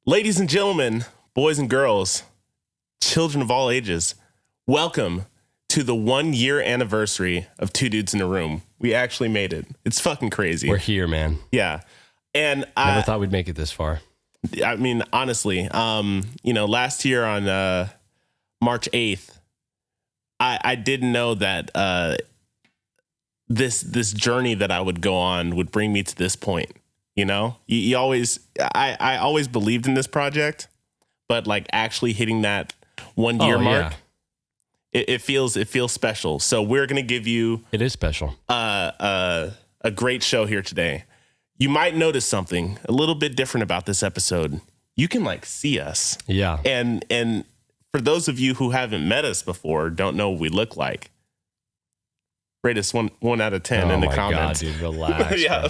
Ladies and gentlemen, boys and girls, children of all ages, welcome to the 1 year anniversary of Two Dudes in a Room. We actually made it. It's fucking crazy. We're here, man. Yeah. And Never thought we'd make it this far. I mean, honestly, last year on March 8th, I didn't know that this journey that I would go on would bring me to this point. You know, I always believed in this project, but like actually hitting that 1 year mark, it feels special. So we're going to give you, it is special, a great show here today. You might notice something a little bit different about this episode. You can like see us. Yeah. And for those of you who haven't met us before, don't know what we look like, rate us one out of 10 in the comments. God, dude, relax. Yeah,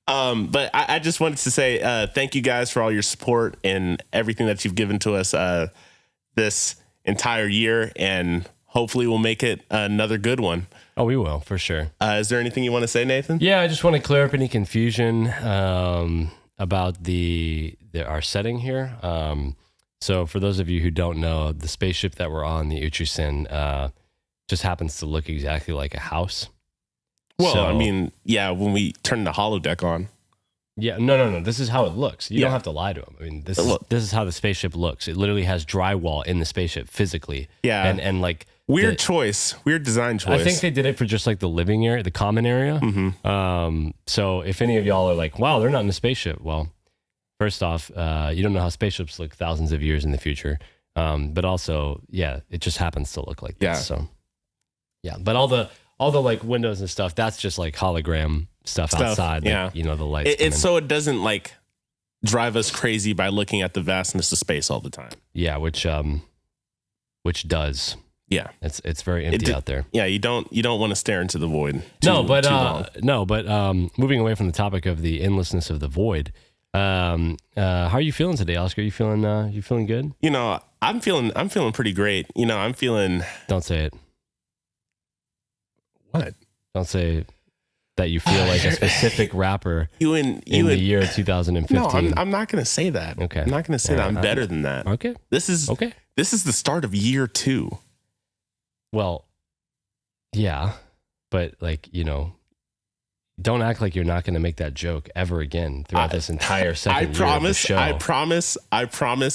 but I just wanted to say thank you guys for all your support and everything that you've given to us this entire year, and hopefully we'll make it another good one. Oh, we will, for sure. Is there anything you want to say, Nathan? Yeah, I just want to clear up any confusion about our setting here. So for those of you who don't know, the spaceship that we're on, the Uchusen, just happens to look exactly like a house. Well, So- I mean, yeah, when we turn the holodeck on. Yeah, no. This is how it looks. You Yeah. don't have to lie to him. I mean, this Look. is how the spaceship looks. It literally has drywall in the spaceship physically. Yeah. and like Weird the- choice. Weird design choice. I think they did it for just like the living area, the common area. So if any of y'all are like, wow, they're not in a spaceship. Well, first off, you don't know how spaceships look thousands of years in the future. But also, yeah, it just happens to look like this. Yeah. So yeah, but all the like windows and stuff, that's just like hologram stuff outside. yeah. Like, the lights. come It's in. so it doesn't like drive us crazy by looking at the vastness of space all the time. Yeah, which does. Yeah. It's very empty did- out there. Yeah, you don't want to stare into the void. Too But moving away from the topic of the endlessness of the void, how are you feeling today, Oscar? You feeling good? I'm feeling pretty great. I'm feeling Don't say it. what? Don't say that you feel like a specific rapper You in the year 2015. No, I'm not going to say that. Okay. I'm not going to say that. I'm better than that. Okay. This is Okay. the start of year 2. Well, yeah, but like, don't act like you're not going to make that joke ever again throughout this entire second year of the show. I promise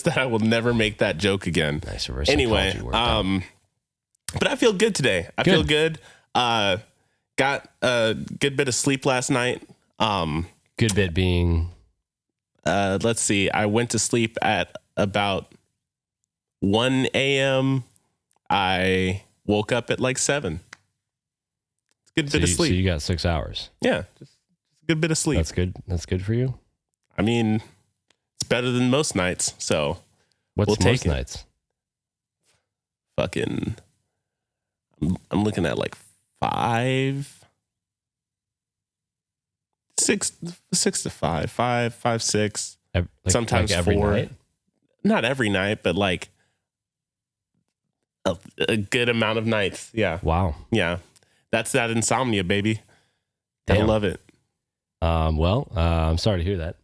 that I will never make that joke again. Nice reverse Anyway, psychology work out. but I feel good today. I feel good. Got a good bit of sleep last night. Good bit being Let's see. I went to sleep at about 1 a.m. I woke up at like 7. It's a good bit of sleep. So you got 6 hours. Yeah, just a good bit of sleep. That's good. That's good for you. I mean, it's better than most nights. So What's We'll take most it. nights? fucking, I'm looking at like 6 to 5, 6. Sometimes every 4. night? Not every night, but like a good amount of nights. Yeah. Wow. Yeah. That's that insomnia, baby. I Damn. love it. I'm sorry to hear that.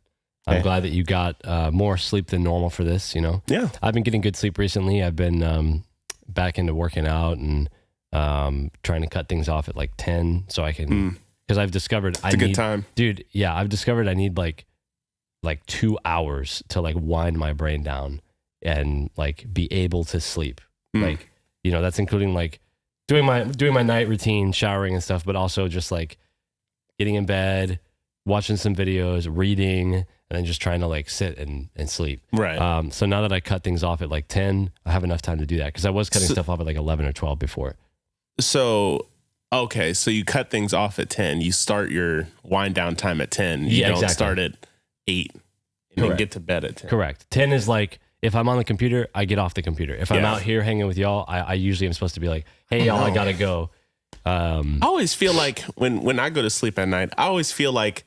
I'm Hey. glad that you got more sleep than normal for this. Yeah. I've been getting good sleep recently. I've been back into working out and trying to cut things off at like 10 so I can, because I've discovered It's a good time. dude. Yeah. I've discovered I need like 2 hours to like wind my brain down and like be able to sleep. Like, that's including like doing my night routine, showering and stuff, but also just like getting in bed, watching some videos, reading, and then just trying to like sit and sleep. Right. So now that I cut things off at like 10, I have enough time to do that because I was cutting So- stuff off at like 11 or 12 before. So, okay. So you cut things off at 10. You start your wind down time at 10. You Yeah, don't exactly. start at 8 and then Correct. get to bed at 10. Correct. 10 is like, if I'm on the computer, I get off the computer. If I'm Yeah. out here hanging with y'all, I usually am supposed to be like, hey, y'all, I gotta go. I always feel like when I go to sleep at night, I always feel like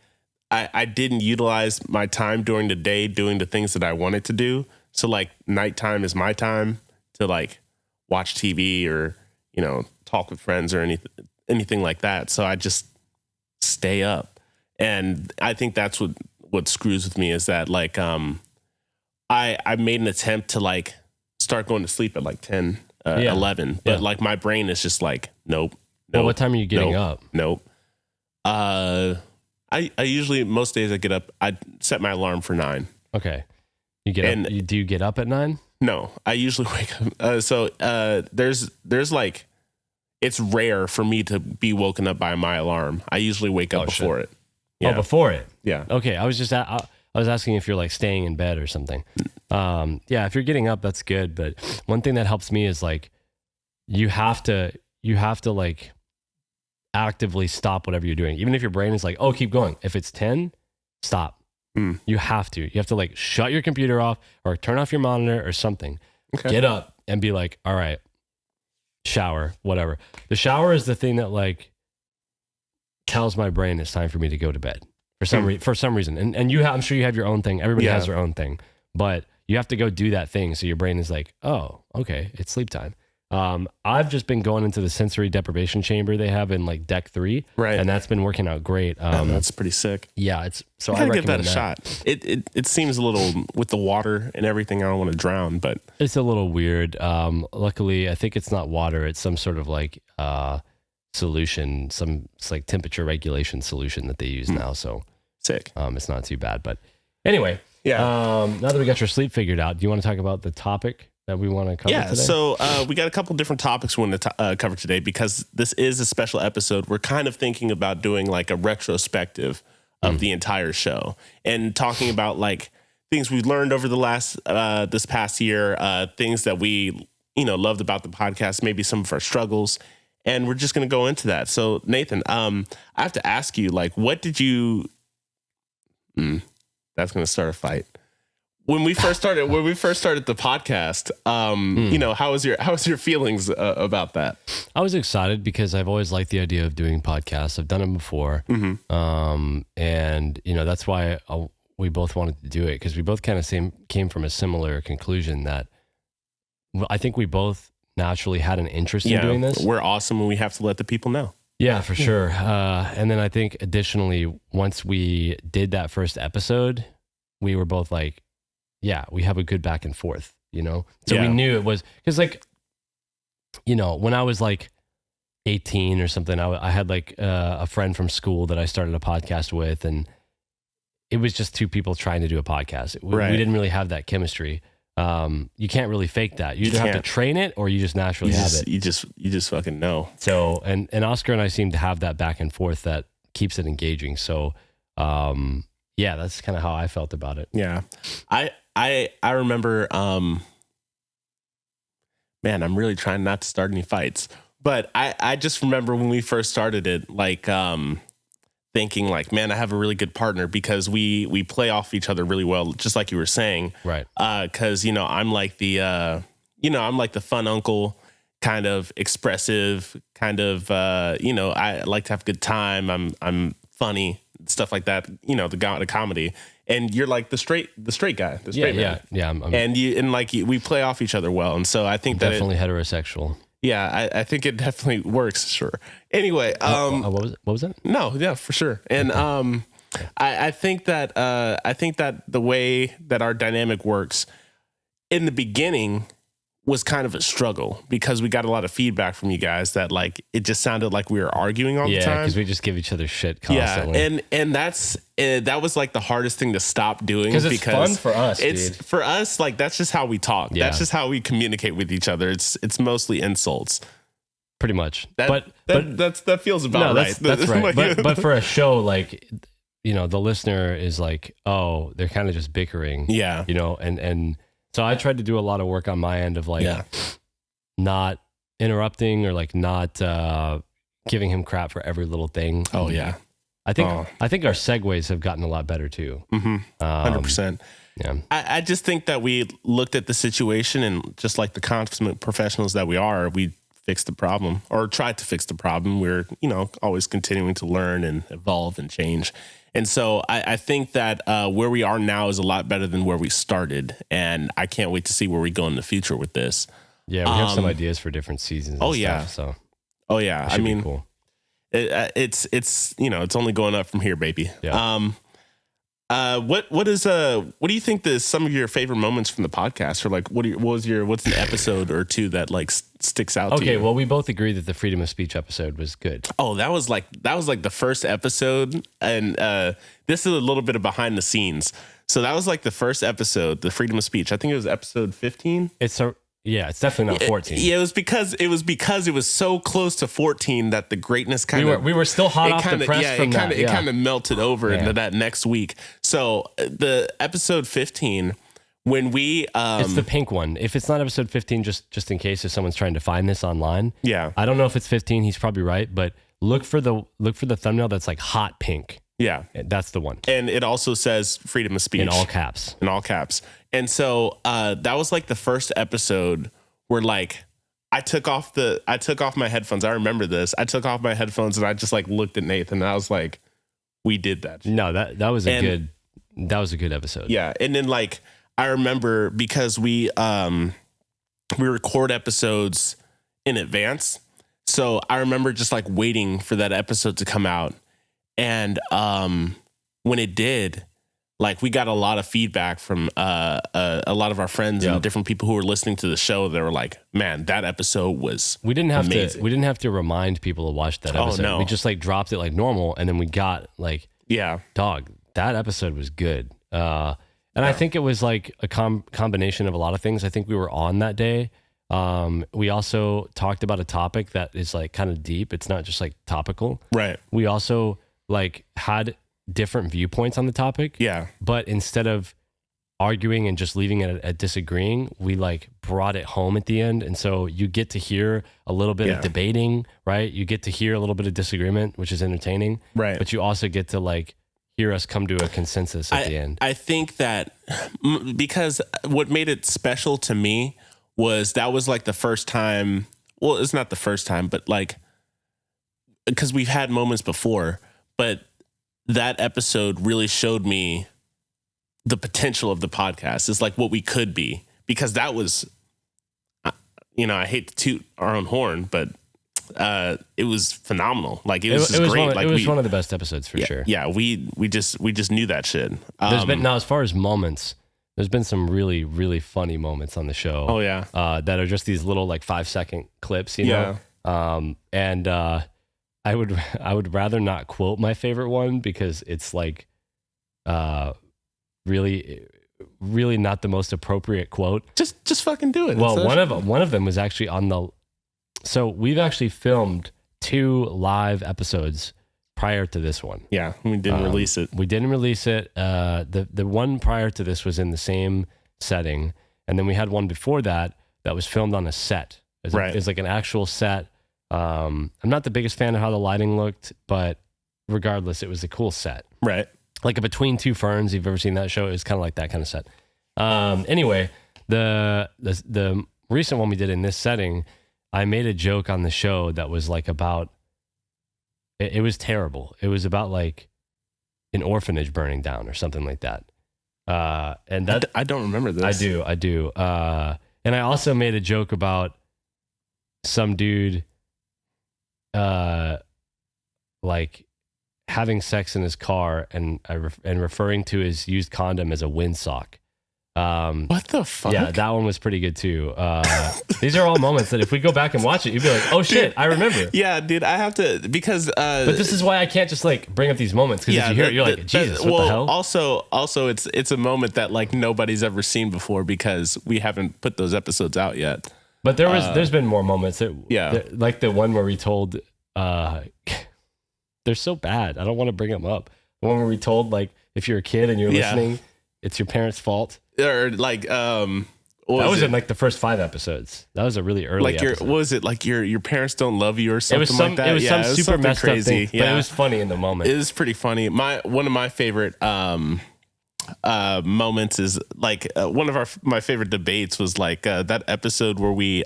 I didn't utilize my time during the day doing the things that I wanted to do. So like nighttime is my time to like watch TV or, talk with friends or anything like that. So I just stay up. And I think that's what screws with me is that like I made an attempt to like start going to sleep at like 10, 11, but like my brain is just like, nope. Well, what time are you getting up? Nope. I usually, most days I get up, I set my alarm for 9. Okay. You get up, do you get up at 9? No, I usually wake up. There's like, it's rare for me to be woken up by my alarm. I usually wake up before it. Yeah. Oh, before it? Yeah. Okay. I was asking if you're like staying in bed or something. Yeah, if you're getting up, that's good. But one thing that helps me is like, you have to like actively stop whatever you're doing. Even if your brain is like, oh, keep going. If it's 10, stop. You have to like shut your computer off or turn off your monitor or something. Okay. Get up and be like, all right, shower, whatever. The shower is the thing that like tells my brain it's time for me to go to bed for some reason. And I'm sure you have your own thing. Everybody has their own thing, but you have to go do that thing. So your brain is like, oh, okay, it's sleep time. I've just been going into the sensory deprivation chamber they have in like deck 3. Right. And that's been working out great. That's pretty sick. Yeah. So I give that a shot. It seems a little with the water and everything. I don't want to drown, but it's a little weird. Luckily I think it's not water. It's some sort of like, solution. It's like temperature regulation solution that they use now. So sick. It's not too bad, but anyway, yeah. Now that we got your sleep figured out, do you want to talk about the topic that we want to cover today? So we got a couple different topics we want to cover today because this is a special episode. We're kind of thinking about doing like a retrospective of the entire show and talking about like things we've learned over the last this past year, things that we loved about the podcast, maybe some of our struggles, and we're just going to go into that. So Nathan, I have to ask you, like, what did you? That's going to start a fight. When we first started the podcast, how was your feelings about that? I was excited because I've always liked the idea of doing podcasts. I've done them before. And that's why we both wanted to do it, because we both kind of came from a similar conclusion that I think we both naturally had an interest in doing this. We're awesome and we have to let the people know. Yeah, for sure. And then I think additionally, once we did that first episode, we were both like, yeah, we have a good back and forth, So we knew it was, because like, when I was like 18 or something, I had like a friend from school that I started a podcast with, and it was just two people trying to do a podcast. We didn't really have that chemistry. You can't really fake that. You either have to train it or you just naturally have it. You just fucking know. So, and Oscar and I seem to have that back and forth that keeps it engaging. So, yeah, that's kind of how I felt about it. Yeah. I remember, man, I'm really trying not to start any fights, but I just remember when we first started it, like, thinking like, man, I have a really good partner because we play off each other really well, just like you were saying. Right. Cause I'm like the, I'm like the fun uncle, kind of expressive, kind of, I like to have a good time. I'm funny, stuff like that, the comedy. And you're like the straight guy, the straight man. Yeah. We play off each other well. And so I think that definitely heterosexual. Yeah, I think it definitely works. Sure. Anyway, what was that? No, yeah, for sure. And I think that the way that our dynamic works in the beginning was kind of a struggle because we got a lot of feedback from you guys that like it just sounded like we were arguing all the time. Yeah, because we just give each other shit constantly. Yeah, and that was like the hardest thing to stop doing because it's fun for us. For us, like that's just how we talk. Yeah. That's just how we communicate with each other. It's mostly insults. Pretty much. That feels about right. That's right. but for a show like, the listener is like, oh, they're kind of just bickering. Yeah. And so I tried to do a lot of work on my end of like not interrupting or like not giving him crap for every little thing. Oh yeah. I think our segues have gotten a lot better too. 100%. Yeah. I just think that we looked at the situation and just like the consummate professionals that we are, we fixed the problem or tried to fix the problem. We're, always continuing to learn and evolve and change. And so I think that where we are now is a lot better than where we started. And I can't wait to see where we go in the future with this. Yeah, we have some ideas for different seasons. Stuff, I mean, cool. It's only going up from here, baby. Yeah. What do you think some of your favorite moments from the podcast, or like what's an episode or two that like sticks out to you? Okay, well, we both agree that the freedom of speech episode was good. Oh, that was like the first episode, and this is a little bit of behind the scenes. So that was like the first episode, the freedom of speech. I think it was episode 15. It's definitely not 14. Yeah, it was because it was so close to 14 that the greatness kind of we were still hot off the press from that. It kind of melted over into that next week. So the episode 15, when we it's the pink one. If it's not episode 15, just in case if someone's trying to find this online. Yeah, I don't know if it's 15. He's probably right, but look for the thumbnail that's like hot pink. Yeah, that's the one. And it also says freedom of speech in all caps. In all caps. And so that was like the first episode where like I took off my headphones. I remember this. I took off my headphones and I just like looked at Nathan and I was like, we did that. No, that was a good episode. Yeah. And then like I remember because we record episodes in advance. So I remember just like waiting for that episode to come out. And when it did, like we got a lot of feedback from a lot of our friends and different people who were listening to the show. They were like, "Man, that episode was amazing." We didn't have to remind people to watch that episode. Oh, no. We just like dropped it like normal, and then we got like, dog, that episode was good. And I think it was like a combination of a lot of things. I think we were on that day. We also talked about a topic that is like kind of deep. It's not just like topical. Right. We also like had different viewpoints on the topic. Yeah. But instead of arguing and just leaving it at disagreeing, we like brought it home at the end. And so you get to hear a little bit of debating, right? You get to hear a little bit of disagreement, which is entertaining. Right. But you also get to like hear us come to a consensus at the end. I think that because what made it special to me was that was like the first time. Well, it's not the first time, but like, because we've had moments before, but that episode really showed me the potential of the podcast. It's like what we could be, because that was, I hate to toot our own horn, but it was phenomenal. Like it was great. It was one of the best episodes for sure. Yeah. We just knew that shit. There's been, now as far as moments, there's been some really, really funny moments on the show. Oh yeah. That are just these little like 5-second clips, you know? I would rather not quote my favorite one because it's like really really not the most appropriate quote. Just fucking do it. Well, one of them was actually on the. So we've actually filmed 2 live episodes prior to this one. Yeah, we didn't release it. We didn't release it. The one prior to this was in the same setting, and then we had one before that was filmed on a set. It's like an actual set. I'm not the biggest fan of how the lighting looked, but regardless, it was a cool set. Right. Like a Between Two Ferns. You've ever seen that show? It was kind of like that kind of set. Anyway, the recent one we did in this setting, I made a joke on the show that was like about, it was terrible. It was about like an orphanage burning down or something like that. And that I don't remember this. I do. And I also made a joke about some dude like having sex in his car and referring to his used condom as a windsock. What the fuck? Yeah, that one was pretty good too. These are all moments that if we go back and watch it, you'd be like, oh shit, I remember. Yeah, dude, I have to, because but this is why I can't just like bring up these moments, because if you hear it, you're like, Jesus, what the hell? Also it's a moment that like nobody's ever seen before because we haven't put those episodes out yet. But there's been more moments like the one where we told they're so bad. I don't want to bring them up. The one where we told, like, if you're a kid and you're listening, it's your parents' fault. Or like, that was in like the first 5 episodes. That was a really early episode. What was it? Like your parents don't love you or something like that? It was some super messed crazy up thing, but it was funny in the moment. It was pretty funny. One of my favorite moments is like one of my favorite debates was like that episode where we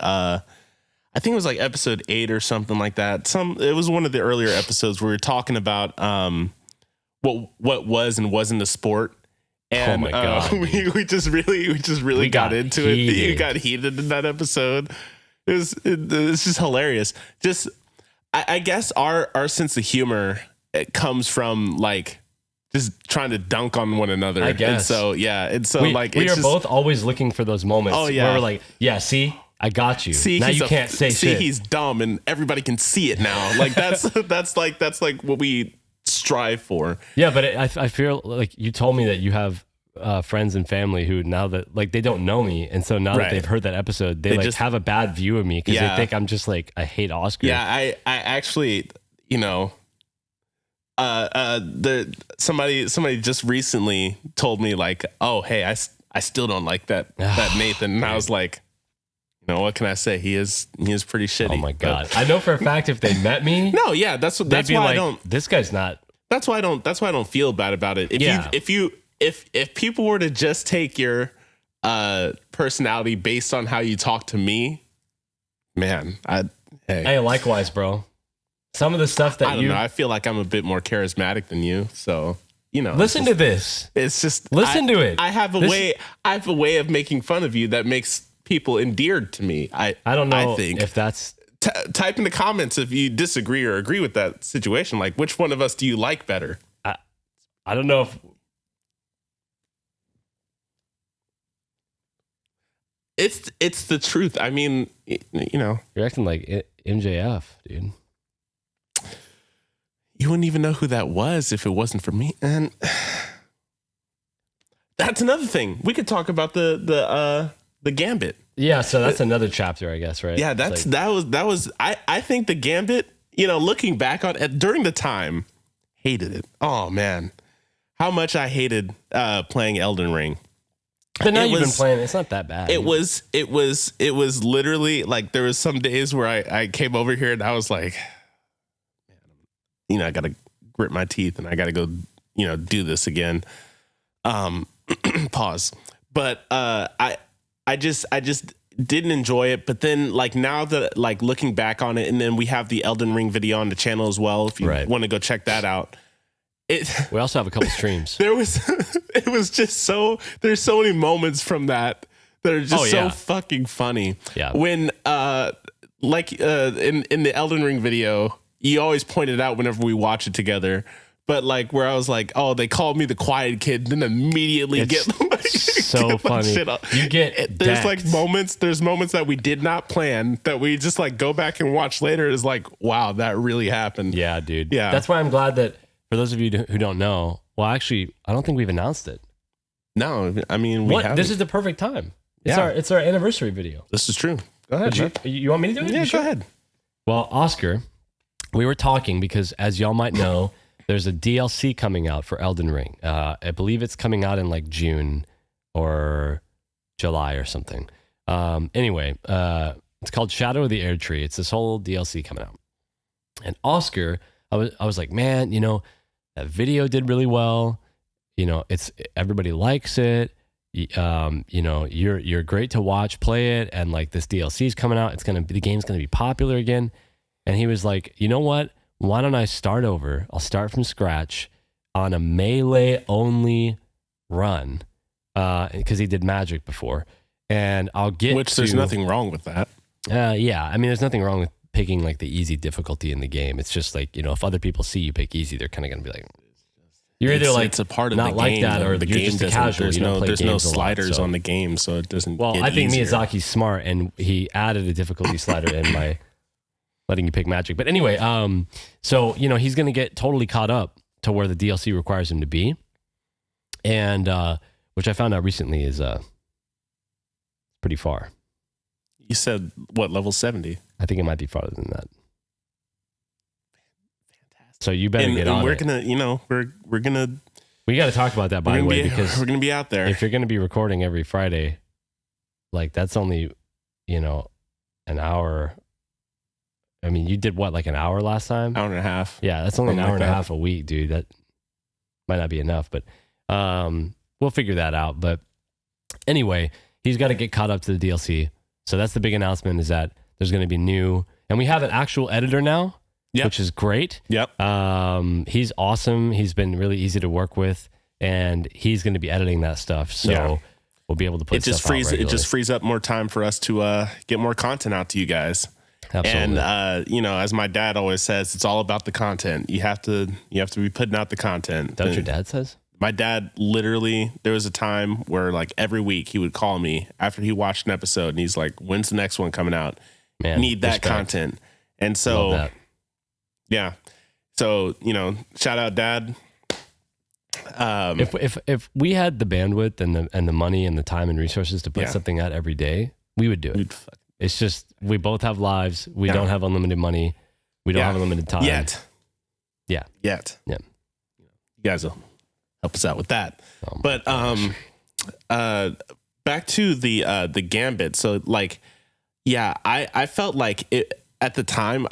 I think it was like episode 8 or something like that. It was one of the earlier episodes where we were talking about what was and wasn't a sport. And oh my God, we just really got into it. You got heated in that episode. It's just hilarious. Just I guess our sense of humor, it comes from like just trying to dunk on one another. I guess. And so yeah, and so we like are it's just, both always looking for those moments. Oh, yeah. where we're like, yeah, see, I got you. see Now he's you can't say see shit. he's dumb and everybody can see it now. Like that's like what we strive for. Yeah, but I feel like you told me that you have friends and family who now that like they don't know me, and so now that Right. they've heard that episode, they like just have a bad view of me because Yeah. they think I'm just like I hate Oscar. Yeah, I actually, somebody just recently told me like, oh hey, I still don't like that Nathan, and I was like, what can I say? He is pretty shitty. Oh my But- god! I know for a fact if they met me, no, yeah, that's they'd be why like, I don't. this guy's not. That's why I don't feel bad about it. If people were to just take your personality based on how you talk to me, man, Hey, likewise, bro. Some of the stuff that I don't know. I feel like I'm a bit more charismatic than you, so listen to this. It's just Listen to it. I have a This- way. I have a way of making fun of you that makes people endeared to me. I don't know I think. if that's. Type in the comments if you disagree or agree with that situation. Like, which one of us do you like better? I don't know if. It's the truth. I mean, You're acting like MJF, dude. you wouldn't even know who that was if it wasn't for me. And that's another thing. We could talk about the Gambit. Yeah, so that's another chapter, I guess, right? Yeah, It's like- that was I think the Gambit, looking back on it during the time, hated it. Oh man. How much I hated playing Elden Ring. But now it you've been was- playing. It's not that bad. It was literally like there was some days where I came over here and I was like, man, I gotta grit my teeth and I gotta go, do this again. Pause. But I just didn't enjoy it. But then like now that like looking back on it, and then we have the Elden Ring video on the channel as well. If you Right. want to go check that out. We also have a couple streams. It was just there's so many moments from that are just Oh, yeah. so fucking funny. Yeah. When in the Elden Ring video, you always point it out whenever we watch it together. But like where I was like, oh, they called me the quiet kid, then immediately It's so get my funny. shit up. You get there's like decked. there's moments that we did not plan that we just like go back and watch later. Is like, wow, that really happened. Yeah, dude. Yeah. That's why I'm glad that for those of you who don't know, well, actually, I don't think we've announced it. No, I mean we haven't. This is the perfect time. Yeah. It's our anniversary video. This is true. Go ahead. man. You want me to do it? Yeah, You go sure? ahead. Well, Oscar, we were talking because, as y'all might know, there's a DLC coming out for Elden Ring. I believe it's coming out in like June or July or something. Anyway, it's called Shadow of the Air Tree. It's this whole DLC coming out. And Oscar, I was like, man, that video did really well. It's everybody likes it. You're great to watch, play it, and like this DLC is coming out. The game's gonna be popular again. And he was like, you know what? Why don't I start over? I'll start from scratch on a melee only run because he did magic before, and I'll get Which there's nothing wrong with that. Yeah, I mean, there's nothing wrong with picking like the easy difficulty in the game. It's just like if other people see you pick easy, they're kind of gonna be like, you're either like it's a part of not the like game. that, or the you're game just a doesn't. casual. There's You don't play there's no games a lot, sliders so- on the game, so it doesn't. Well, get I think easier. Miyazaki's smart, and he added a difficulty slider in by letting you pick magic. But anyway, so he's gonna get totally caught up to where the DLC requires him to be, and which I found out recently is pretty far. You said what, level 70? I think it might be farther than that. So you better get And on we're it. gonna, we're gonna, We got to talk about that, by the way, because we're gonna be out there. if you're going to be recording every Friday, like that's only, an hour. I mean, you did what, like an hour last time? Hour and a half. Yeah, that's only an Something hour like and a that. half a week, dude. That might not be enough, but we'll figure that out. But anyway, he's got to get caught up to the DLC. So that's the big announcement, is that there's going to be new, and we have an actual editor now, Yep. which is great. Yep. He's awesome. He's been really easy to work with, and he's going to be editing that stuff. So Yeah. we'll be able to put It just stuff out frees regularly. up more time for us to get more content out to you guys. Absolutely. And you know, as my dad always says, it's all about the content. You have to be putting out the content. That's what your dad says? My dad literally, there was a time where like every week he would call me after he watched an episode and he's like, when's the next one coming out? Man, Need that respect. content. And Love so, that. yeah. So, you know, shout out dad. If we had the bandwidth and the money and the time and resources to put Yeah. something out every day, we would do it. Dude, fuck. It's just we both have lives. We Yeah. don't have unlimited money. We don't Yeah. have unlimited time. Yet. Yeah. Yet. Yeah. You guys will help us out with that. Oh my But back to the Gambit. So like, yeah, I felt like it at the time.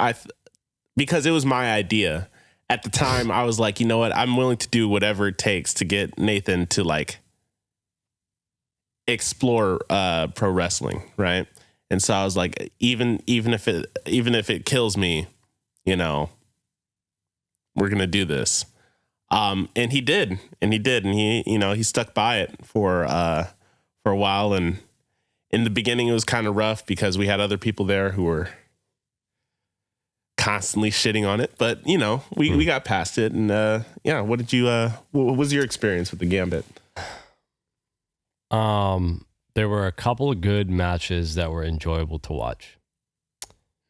Because it was my idea. At the time, I was like, you know what? I'm willing to do whatever it takes to get Nathan to like explore pro wrestling, right? And so I was like, even if it kills me, you know, we're gonna do this. And he did, and he, you know, he stuck by it for a while. And in the beginning, it was kind of rough because we had other people there who were constantly shitting on it, but you know, we got past it. And yeah, what was your experience with the Gambit? There were a couple of good matches that were enjoyable to watch.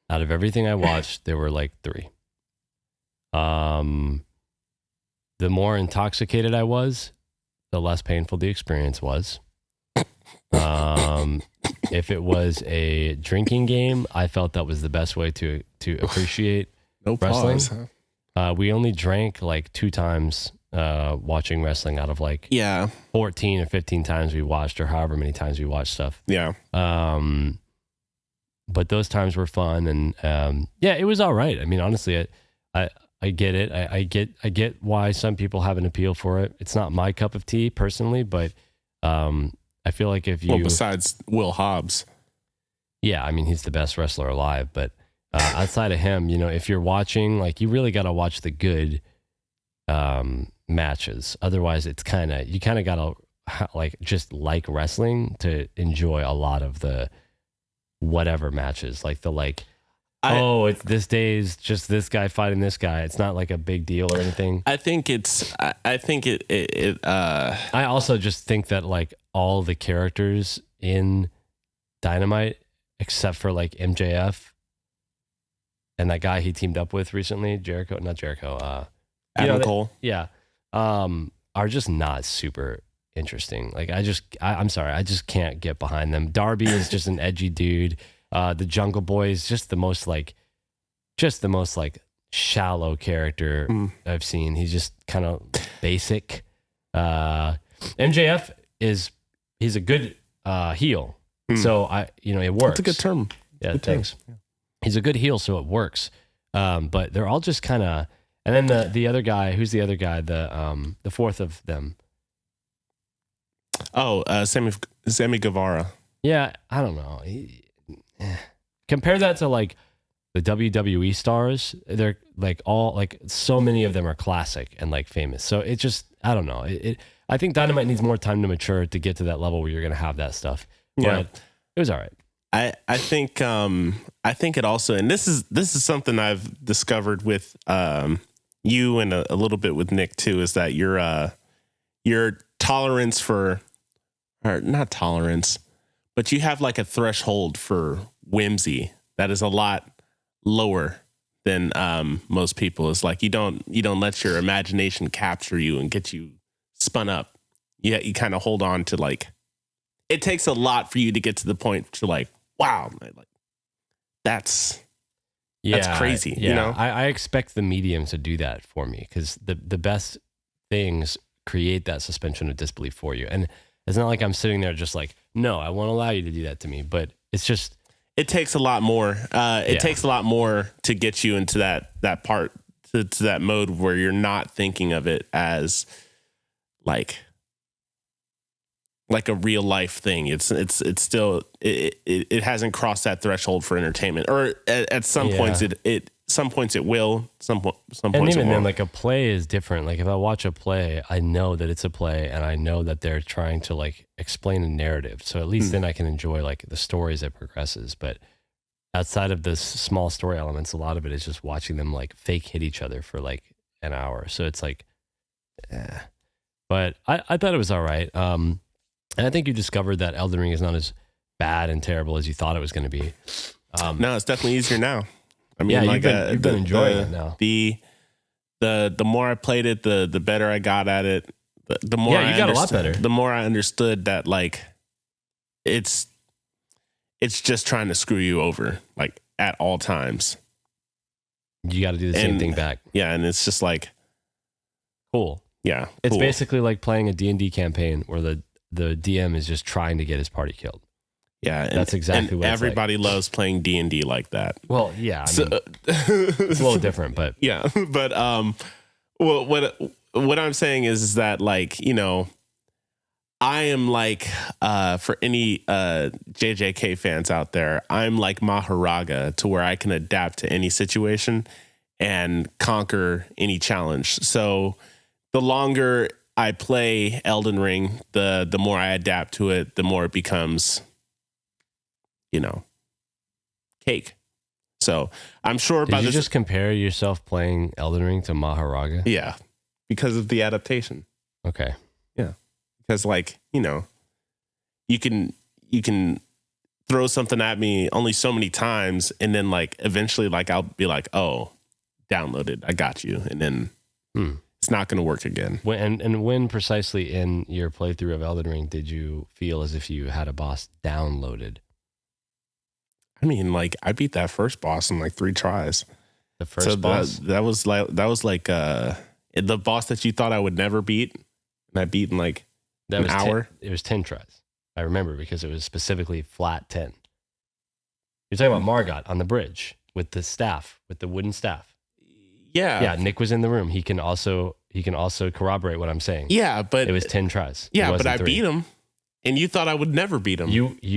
Out of everything I watched, there were like 3. The more intoxicated I was, the less painful the experience was. If it was a drinking game, I felt that was the best way to appreciate wrestling. Pause, huh? We only drank like 2 times watching wrestling out of like Yeah, 14 or 15 times we watched, or however many times we watched stuff. yeah, But those times were fun, and yeah, it was all right. I mean, honestly, I get it. I get why some people have an appeal for it. It's not my cup of tea personally, but I feel like if you, well, besides Will Hobbs, yeah, I mean, he's the best wrestler alive, but outside of him, you know, if you're watching, like, you really got to watch the good matches. Otherwise, you kind of got to like just like wrestling to enjoy a lot of the whatever matches, like the it's this day's just this guy fighting this guy. It's not like a big deal or anything. I think it I also just think that like all the characters in Dynamite, except for like MJF and that guy he teamed up with recently, not Jericho, Adam Cole. yeah, are just not super interesting. Like I'm sorry, I just can't get behind them. Darby is just an edgy dude. The Jungle Boy is just the most like shallow character I've seen. He's just kind of basic. MJF he's a good heel. So it works. That's a good term. Yeah, Good thanks. He's a good heel, so it works. But they're all just kind of, and then the other guy, who's the other guy, the fourth of them. Oh, Sammy Guevara. Yeah, I don't know. Compare that to like the WWE stars. They're like all like so many of them are classic and like famous. So it just, I don't know. I think Dynamite needs more time to mature to get to that level where you're gonna have that stuff. Yeah. But it was all right. I think it also, and this is something I've discovered with you and a little bit with Nick too, is that your tolerance for, or not tolerance, but you have like a threshold for whimsy that is a lot lower than most people. It's like you don't let your imagination capture you and get you spun up. You kind of hold on to like, it takes a lot for you to get to the point to like, wow, like that's crazy. Yeah. You know, I expect the medium to do that for me because the best things create that suspension of disbelief for you. And it's not like I'm sitting there just like, no, I won't allow you to do that to me. But it's just, it takes a lot more. It takes a lot more to get you into that part, to that mode where you're not thinking of it as like a real life thing. It's still, it hasn't crossed that threshold for entertainment, or at some points some points it will, some points and it even then, won't. like a play is different. Like if I watch a play, I know that it's a play and I know that they're trying to like explain a narrative. So at least then I can enjoy like the stories that progresses. But outside of the small story elements, a lot of it is just watching them like fake hit each other for like an hour. So it's like, but I thought it was all right. And I think you discovered that Elden Ring is not as bad and terrible as you thought it was going to be. No, it's definitely easier now. I mean, Yeah, like you've been enjoying it now. The more I played it, the better I got at it. The more Yeah, you got a lot better. The more I understood that like it's just trying to screw you over like at all times. You got to do the same thing back. Yeah, and it's just like cool. Yeah, It's cool. basically like playing a D&D campaign where the DM is just trying to get his party killed. Yeah, and, that's exactly and what it's everybody loves playing D&D like that. Well, yeah, I mean, it's a little different, but yeah, but well, what I'm saying is that like, you know, I am like for any JJK fans out there, I'm like Maharaga to where I can adapt to any situation and conquer any challenge. So the longer I play Elden Ring, the more I adapt to it, the more it becomes, you know, cake. So I'm sure did you just compare yourself playing Elden Ring to Maharaga? Yeah, because of the adaptation. Okay. Yeah, because like, you know, you can throw something at me only so many times, and then like eventually like I'll be like, oh, download it, I got you, and then it's not going to work again. When precisely in your playthrough of Elden Ring did you feel as if you had a boss downloaded? I mean, like I beat that first boss in like 3 tries. The first boss? That was like the boss that you thought I would never beat, and I beat in like an hour. It was 10 tries. I remember because it was specifically flat 10. You're talking about Margot on the bridge with the staff, with the wooden staff. Yeah. Yeah, Nick was in the room. He can also corroborate what I'm saying. Yeah, but it was 10 tries. Yeah, but I beat him, and you thought I would never beat him.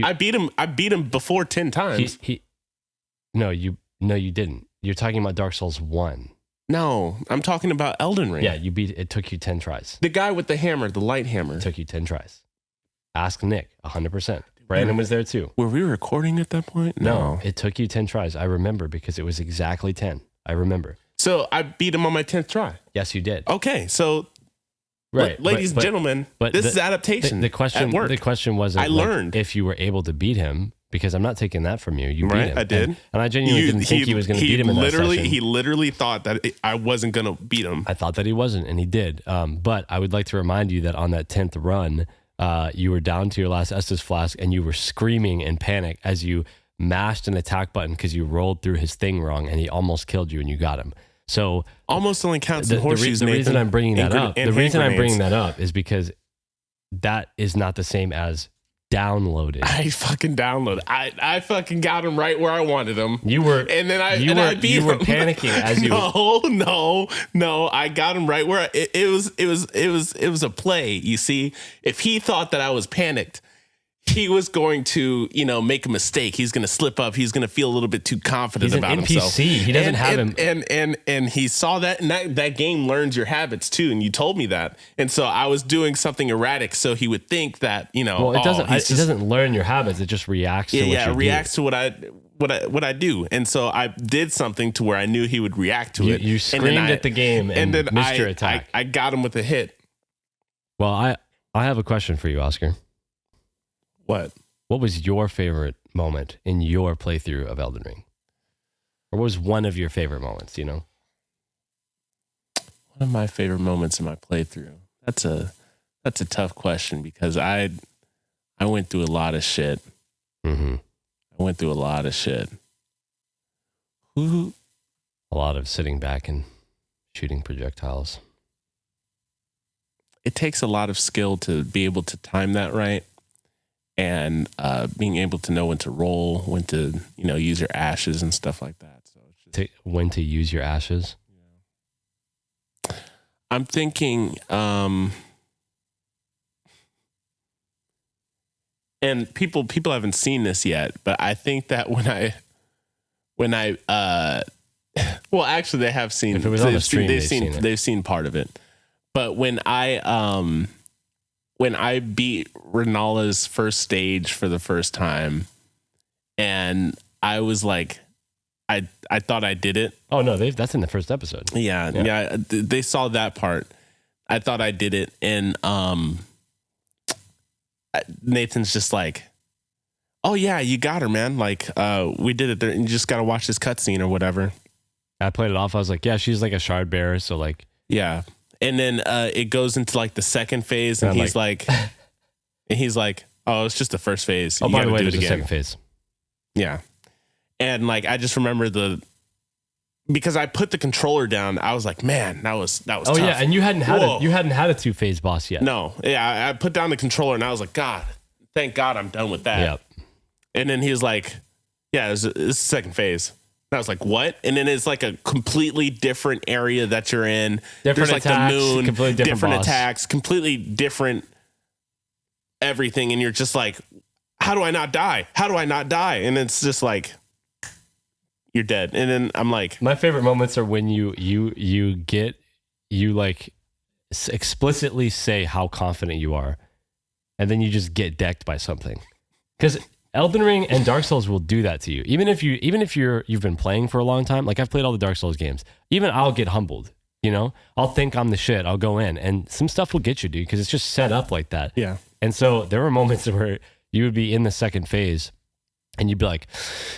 I beat him before 10 times. No, you didn't. You're talking about Dark Souls 1. No, I'm talking about Elden Ring. Yeah, it took you 10 tries. The guy with the hammer, the light hammer. It took you 10 tries. Ask Nick, 100%. Brandon was there too. Were we recording at that point? No, it took you 10 tries. I remember because it was exactly 10. I remember. So I beat him on my 10th try. Yes, you did. Okay, so right, ladies and gentlemen, this is adaptation. The question wasn't I learned if you were able to beat him, because I'm not taking that from you. You beat him. I did. And I genuinely didn't think he was going to beat him in that session. He literally thought that I wasn't going to beat him. I thought that he wasn't, and he did. But I would like to remind you that on that 10th run, you were down to your last Estus flask, and you were screaming in panic as you mashed an attack button because you rolled through his thing wrong, and he almost killed you, and you got him. So almost only counts in horseshoes. The reason I'm bringing that up is because that is not the same as downloaded. I fucking downloaded. I fucking got him right where I wanted him. You were, and then I beat him. You were panicking as you. No. I got him right where it was a play. You see, if he thought that I was panicked, he was going to, make a mistake. He's going to slip up. He's going to feel a little bit too confident about himself. He's an NPC. He doesn't have him. And he saw that, and that game learns your habits too. And you told me that. And so I was doing something erratic, so he would think that, Well, it doesn't. It doesn't learn your habits. It just reacts to what you do. Yeah, it reacts to what I do. And so I did something to where I knew he would react to it. You screamed at the game and then missed your attack. I got him with a hit. Well, I have a question for you, Oscar. What was your favorite moment in your playthrough of Elden Ring? Or what was one of your favorite moments, One of my favorite moments in my playthrough. That's a tough question because I went through a lot of shit. Mm-hmm. I went through a lot of shit. A lot of sitting back and shooting projectiles. It takes a lot of skill to be able to time that right. And being able to know when to roll, when to use your ashes and stuff like that. So it's just, when to use your ashes. Yeah. I'm thinking, and people haven't seen this yet, but I think that when I well, actually they have seen. If it was on the stream, they've seen part of it, but when I beat Renala's first stage for the first time, and I was like, I thought I did it. Oh no, that's in the first episode. Yeah. They saw that part. I thought I did it, and Nathan's just like, "Oh yeah, you got her, man. Like, we did it there, and you just got to watch this cutscene or whatever." I played it off. I was like, "Yeah, she's like a shard bearer, so like." Yeah, and then it goes into like the second phase, and he's like, "Oh, it's just the first phase. Oh, You by the gotta way, do there's it a again." second phase. Yeah, and like I just remember because I put the controller down, I was like, "Man, that was Oh tough." yeah, and you hadn't had Whoa. a 2-phase boss yet. No, yeah, I put down the controller and I was like, "God, thank God I'm done with that." Yep. And then he was like, "Yeah, it's the second phase." And I was like, "What?" And then it's like a completely different area that you're in. Different There's like attacks, the moon, completely different boss. attacks, completely different everything. And you're just like, "How do I not die? How do I not die?" And it's just like, you're dead. And then I'm like, My favorite moments are when you like explicitly say how confident you are, and then you just get decked by something. Because Elden Ring and Dark Souls will do that to you. Even if you've been playing for a long time, like I've played all the Dark Souls games, even I'll get humbled. You know, I'll think I'm the shit. I'll go in, and some stuff will get you, dude, because it's just set up like that. yeah. And so there were moments where you would be in the second phase, and you'd be like,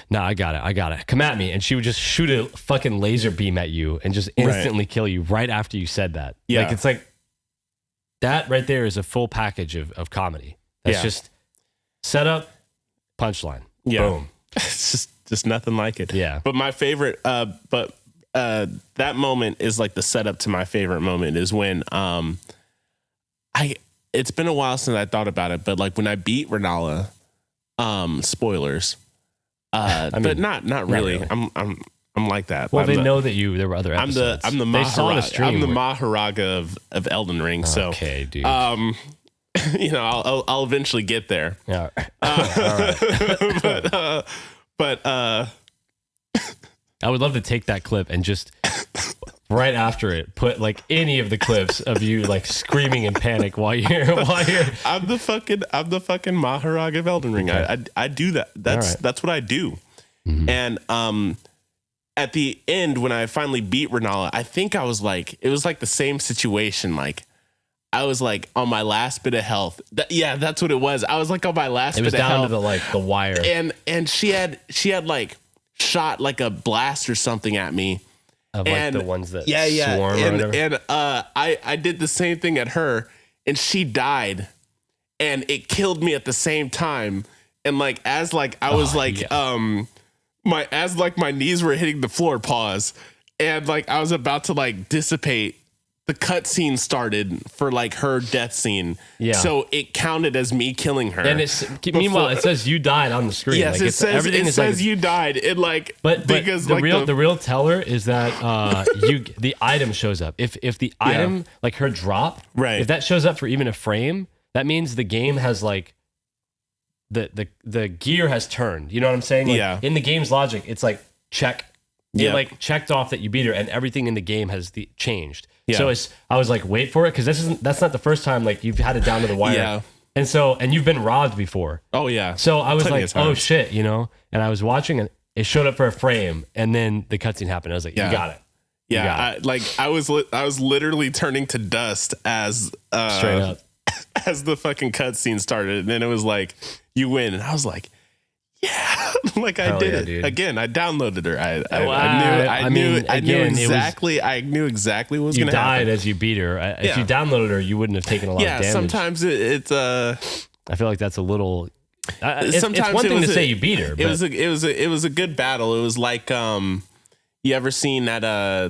"Nah, I got it. Come at me." And she would just shoot a fucking laser beam at you and just instantly kill you right after you said that. Yeah. Like, it's like that right there is a full package of comedy. That's just setup, punchline. Yeah. Boom. It's just nothing like it. Yeah. But my favorite, that moment is like the setup to my favorite moment is when it's been a while since I thought about it, but like when I beat Renala, spoilers, but not really. I'm like that. Well, they know that there were other episodes. I'm the They saw the stream. I'm the Maharaga of Elden Ring. So okay, dude. you know, I'll eventually get there. Yeah. All right. But I would love to take that clip and just right after it put like any of the clips of you like screaming in panic while you're I'm the fucking Maharaga of Elden Ring. Okay. I do that. That's what I do. Mm-hmm. And at the end when I finally beat Renala, I think I was like, it was like the same situation. Like I was like on my last bit of health. That's what it was. I was like on my last bit of health. It was down to the wire. And she had like shot like a blast or something at me. Of like and the ones that swarm or whatever. and I did the same thing at her, and she died, and it killed me at the same time. And like as like I was my knees were hitting the floor, pause, and like I was about to like dissipate, the cutscene started for like her death scene. Yeah. So it counted as me killing her. And meanwhile it says you died on the screen. Yes, like it says you died. It like but because the like real teller is that the item shows up. If the item like her drop, right, if that shows up for even a frame, that means the game has like the gear has turned. You know what I'm saying? Like, in the game's logic, it's like check. It like checked off that you beat her, and everything in the game has changed. Yeah. So I was like, wait for it, because that's not the first time like you've had it down to the wire. Yeah. And you've been robbed before. Oh yeah. So I was like, oh shit, you know. And I was watching, and it showed up for a frame, and then the cutscene happened. I was like, you got it. Yeah. I was literally turning to dust as straight up as the fucking cutscene started, and then it was like, you win, and I was like, yeah, like I did it dude. Again. I downloaded her. I knew exactly what was going to happen. You died as you beat her. If you downloaded her, you wouldn't have taken a lot of damage. Sometimes it's I feel like that's a little. It's one thing to say you beat her. It was a good battle. It was like you ever seen that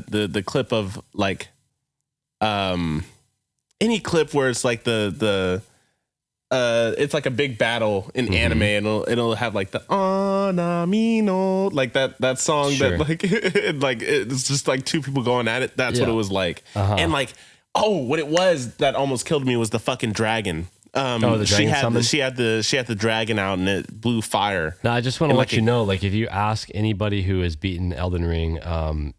the clip of like any clip where it's like the it's like a big battle in anime, and it'll have like the Anamino, like that song that like it's just like two people going at it. That's what it was like. And like, what it was that almost killed me was the fucking dragon. The dragon she had the dragon out, and it blew fire. Now I just want to let you know, like if you ask anybody who has beaten Elden Ring,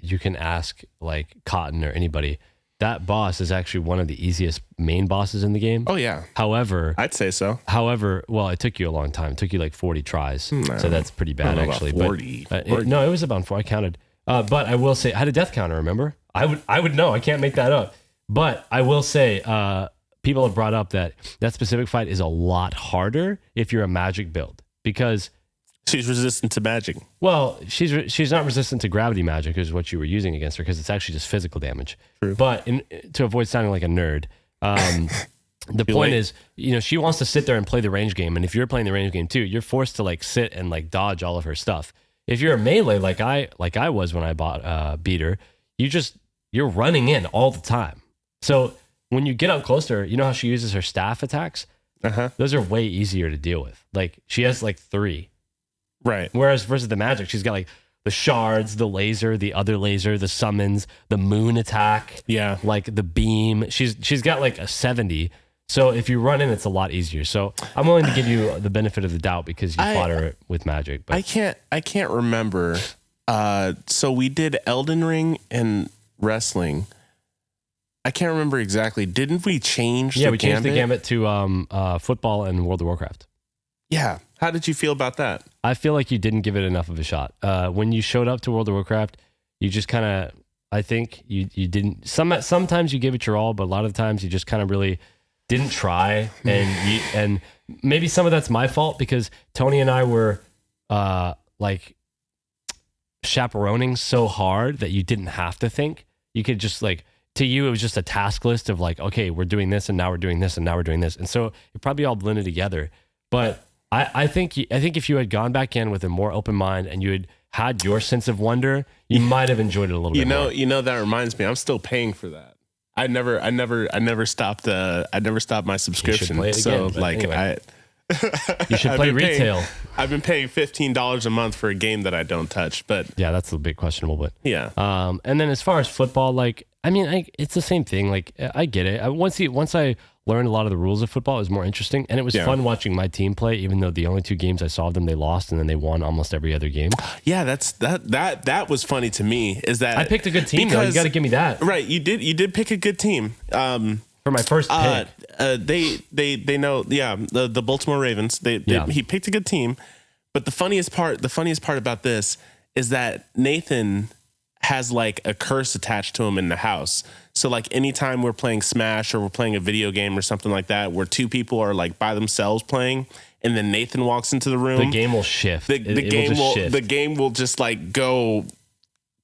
you can ask like Cotton or anybody. that boss is actually one of the easiest main bosses in the game. Oh yeah, However, I'd say so. well, it took you a long time. It took you like 40 tries. So that's pretty I bad don't know about actually. 40. But, no, it was about 4. I counted. But I will say I had a death counter, remember? I would know. I can't make that up. But I will say people have brought up that specific fight is a lot harder if you're a magic build because She's resistant to magic. well, she's not resistant to gravity magic, is what you were using against her, because it's actually just physical damage. True. But to avoid sounding like a nerd, the point is, she wants to sit there and play the range game, and if you're playing the range game too, you're forced to like sit and like dodge all of her stuff. If you're a melee like I was when I beat her, you're running in all the time. So when you get up close to her, you know how she uses her staff attacks? Those are way easier to deal with. Like she has like 3. Right. Whereas versus the magic, she's got like the shards, the laser, the other laser, the summons, the moon attack. Yeah. Like the beam. She's got like a 70. So if you run in, it's a lot easier. So I'm willing to give you the benefit of the doubt because you fought her with magic. But I can't remember. So we did Elden Ring and wrestling. I can't remember exactly. Didn't we change the we changed the gambit to football and World of Warcraft. Yeah. How did you feel about that? I feel like you didn't give it enough of a shot. When you showed up to World of Warcraft, you just kind of, I think you didn't, sometimes you give it your all, but a lot of the times you just kind of really didn't try. And maybe some of that's my fault because Tony and I were like chaperoning so hard that you didn't have to think. You could just like, to you, it was just a task list of like, okay, we're doing this and now we're doing this and now we're doing this. And so it probably all blended together. But I think if you had gone back in with a more open mind and you had your sense of wonder, you might have enjoyed it a little bit more. That reminds me, I'm still paying for that. I never stopped my subscription. You should play it again, so like anyway. You should play retail. I've been paying $15 a month for a game that I don't touch, but yeah, that's a bit questionable. But yeah. And then as far as football, like it's the same thing. Like I get it. Once I learned a lot of the rules of football, it was more interesting, and it was fun watching my team play. Even though the only 2 games I saw them, they lost, and then they won almost every other game. Yeah, that was funny to me. Is that I picked a good team? Though. You got to give me that. Right, you did pick a good team. For my first pick. They know, the Baltimore Ravens. He picked a good team, but the funniest part about this is that Nathan has like a curse attached to him in the house. So like anytime we're playing Smash or we're playing a video game or something like that, where 2 people are like by themselves playing, and then Nathan walks into the room, the game will shift. The game will just like go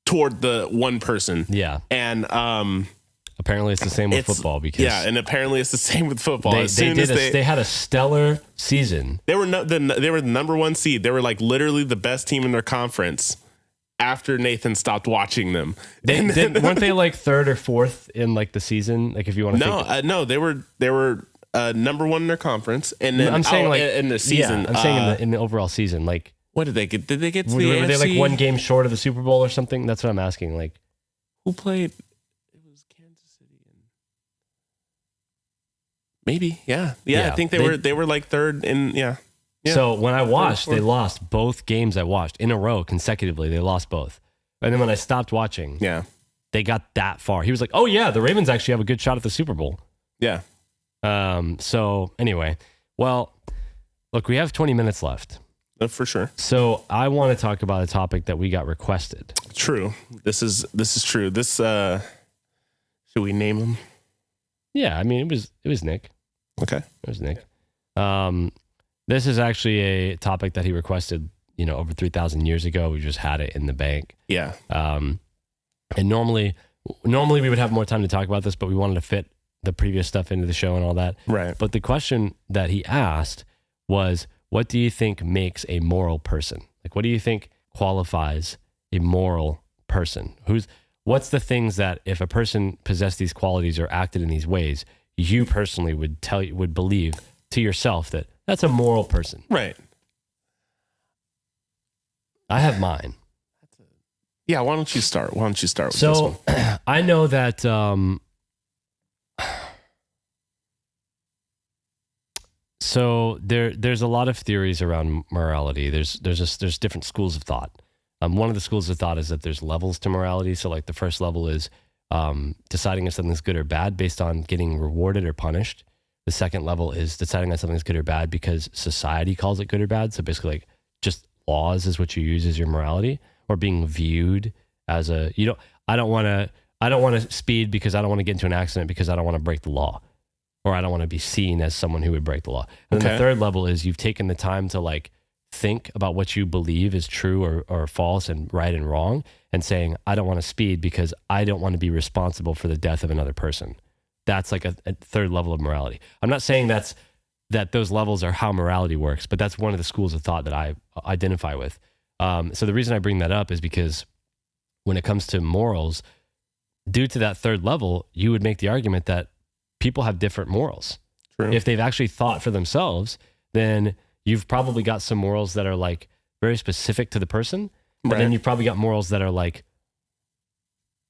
toward the one person. Yeah, and apparently it's the same with football because and apparently it's the same with football. They had a stellar season. They were the number 1 seed. They were like literally the best team in their conference after Nathan stopped watching them. Weren't they like 3rd or 4th in like the season? Like if you want to no, they were number 1 in their conference, and then I'm saying like in the season. Yeah, I'm saying in the overall season, like what did they get? Did they get to the were AFC? they like 1 game short of the Super Bowl or something? That's what I'm asking. Like who played? It was Kansas City and maybe yeah. I think they were like 3rd in yeah. So when I watched, they lost both games I watched in a row consecutively. They lost both. And then when I stopped watching, they got that far. He was like, oh, yeah, the Ravens actually have a good shot at the Super Bowl. Yeah. So anyway, well, look, we have 20 minutes left. For sure. So I want to talk about a topic that we got requested. True. This is true. This, should we name him? Yeah, I mean, it was Nick. Okay. It was Nick. This is actually a topic that he requested, over 3,000 years ago. We just had it in the bank. Yeah. And normally we would have more time to talk about this, but we wanted to fit the previous stuff into the show and all that. Right. But the question that he asked was, what do you think makes a moral person? Like, what do you think qualifies a moral person? What's the things that if a person possessed these qualities or acted in these ways, you personally would believe to yourself that that's a moral person? Right. I have mine. Yeah, why don't you start? With this one? So I know that so there's a lot of theories around morality. There's different schools of thought. One of the schools of thought is that there's levels to morality. So like the first level is deciding if something's good or bad based on getting rewarded or punished. The second level is deciding on something's good or bad because society calls it good or bad. So basically, like, just laws is what you use as your morality, or being viewed as I don't want to speed because I don't want to get into an accident because I don't want to break the law, or I don't want to be seen as someone who would break the law. And then the third level is you've taken the time to like think about what you believe is true or false and right and wrong, and saying, I don't want to speed because I don't want to be responsible for the death of another person. That's like a third level of morality. I'm not saying that those levels are how morality works, but that's one of the schools of thought that I identify with. So the reason I bring that up is because when it comes to morals, due to that third level, you would make the argument that people have different morals. True. If they've actually thought for themselves, then you've probably got some morals that are like very specific to the person. But then you've probably got morals that are like,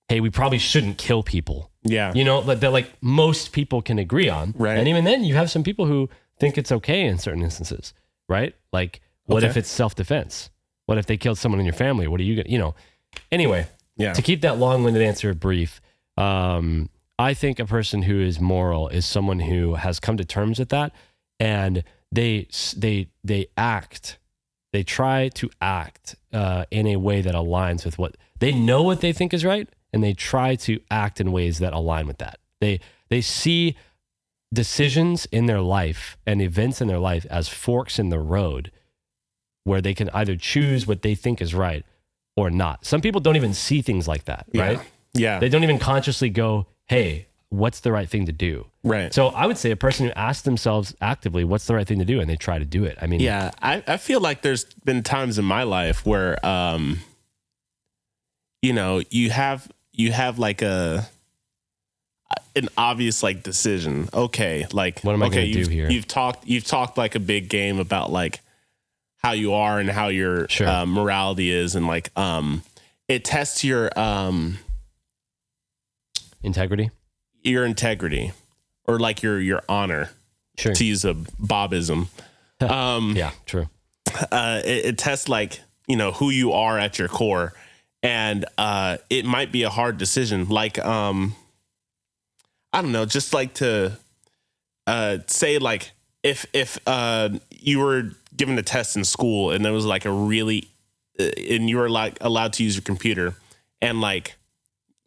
hey, we probably shouldn't kill people. Yeah. You know, that like most people can agree on. Right. And even then you have some people who think it's okay in certain instances, right? Like, what if it's self-defense? What if they killed someone in your family? What are you going to, you know? Anyway, to keep that long-winded answer brief, I think a person who is moral is someone who has come to terms with that, and they try to act in a way that aligns with what they know what they think is right, and they try to act in ways that align with that. They see decisions in their life and events in their life as forks in the road where they can either choose what they think is right or not. Some people don't even see things like that, right? Yeah. They don't even consciously go, hey, what's the right thing to do? Right. So I would say a person who asks themselves actively, what's the right thing to do? And they try to do it. I mean, yeah, I feel like there's been times in my life where, you know, you have like an obvious like decision. Okay. Like, what am I going to do here? You've talked like a big game about like how you are and how your morality is. And like, it tests your, integrity, or like your honor, to use a Bobism. Yeah, true. It tests like, you know, who you are at your core. And it might be a hard decision. Like, I don't know, just like to say like, if you were given a test in school and there was like and you were like allowed to use your computer, and like,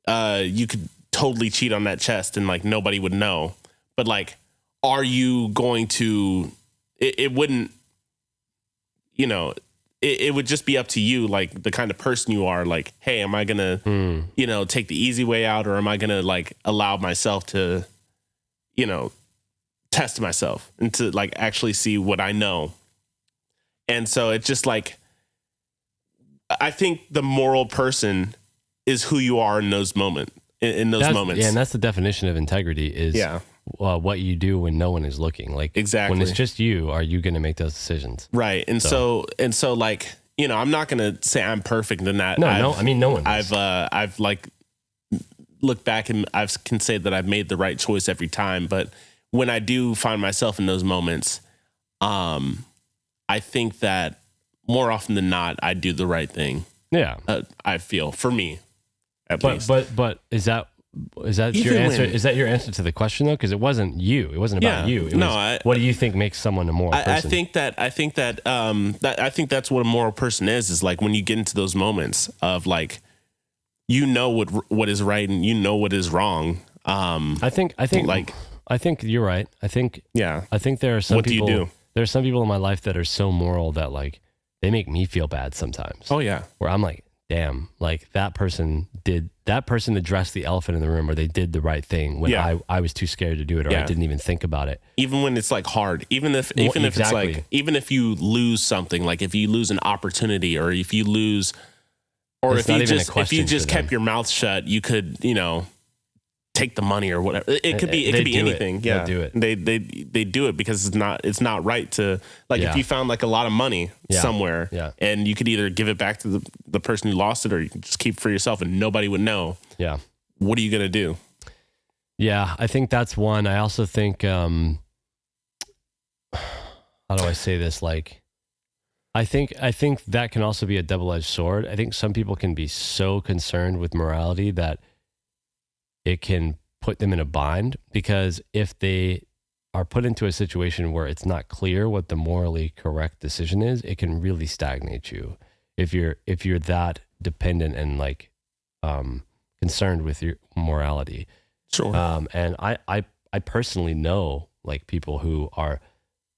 you could totally cheat on that test and like nobody would know, but like, are you going to, it wouldn't, you know, it would just be up to you, like the kind of person you are, like, hey, am I gonna you know, take the easy way out, or am I gonna like allow myself to, you know, test myself and to like actually see what I know. And so it's just like, I think the moral person is who you are in those moments. Moments. Yeah, and that's the definition of integrity is what you do when no one is looking. Like, exactly. When it's just you, are you going to make those decisions? Right. And so like, you know, I'm not going to say I'm perfect in that. No, I mean, no one is. I've like looked back and I can say that I've made the right choice every time. But when I do find myself in those moments, I think that more often than not, I do the right thing. Yeah. I feel, for me. But is that your answer? Is that your answer to the question though? Because it wasn't you. It wasn't about you. It was, what do you think makes someone a moral person? I think that's what a moral person is like when you get into those moments of like, you know what is right and you know what is wrong. I think you're right. I think there are some people. What do you do? There are some people in my life that are so moral that like they make me feel bad sometimes. Oh yeah. Where I'm like, damn, like that person addressed the elephant in the room, or they did the right thing when I was too scared to do it, or I didn't even think about it. Even when it's like hard, even if it's like, even if you lose something, like if you lose an opportunity, or if you lose, or if you just kept your mouth shut, you could, you know, take the money or whatever. It could be anything. Yeah. They'll do it. They do it because it's not right to, like, if you found like a lot of money somewhere and you could either give it back to the person who lost it, or you can just keep it for yourself and nobody would know. Yeah. What are you going to do? Yeah. I think that's one. I also think, how do I say this? Like, I think that can also be a double-edged sword. I think some people can be so concerned with morality that it can put them in a bind, because if they are put into a situation where it's not clear what the morally correct decision is, it can really stagnate you. If you're that dependent and like concerned with your morality. Sure. And I personally know like people who are